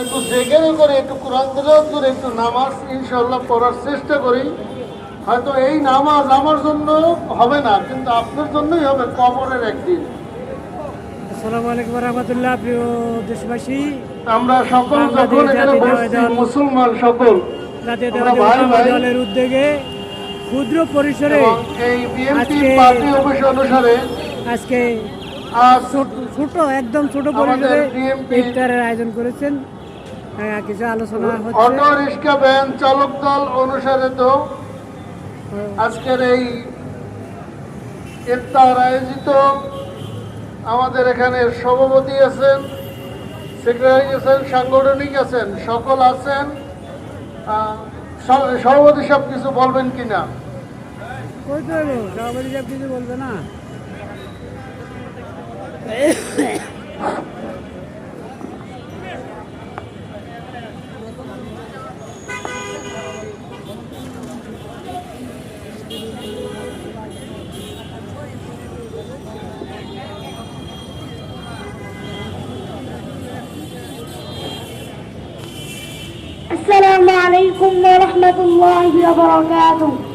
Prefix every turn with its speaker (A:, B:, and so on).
A: একটু জেগেরও করে একটু কোরআন তেলাওয়াত করে একটু নামাজ ইনশাআল্লাহ পড়ার চেষ্টা করি। হয়তো এই নামাজ আমার জন্য হবে না, কিন্তু আপনার জন্যই হবে কবরের একদিন।
B: আসসালামু আলাইকুম রহমতুল্লাহ। প্রিয় দেশবাসী,
A: আমরা সকল যখন এখানে বসছি, মুসলমান সকল আমরা ভাই ভাই
B: দলের উদ্যোগে ক্ষুদ্র পরিসরে
A: এই বিএনপি পার্টি অফিস অনুসারে
B: আজকে ছোট একদম ছোট পরিসরে ইফতারের আয়োজন করেছেন। কিছু আলোচনা হচ্ছে।
A: অটো রিক্সা ভ্যান চালক দল অনুসারে তো আজকের এই ইফতার আয়োজিত। আমাদের এখানে সভাপতি আছেন, সেক্রেটারি আছেন, সাংগঠনিক আছেন, সকল আছেন। সভাপতি সব কিছু বলবেন কিনা?
B: সভাপতি সব কিছু বলবে না।
C: السلام عليكم ورحمة الله وبركاته.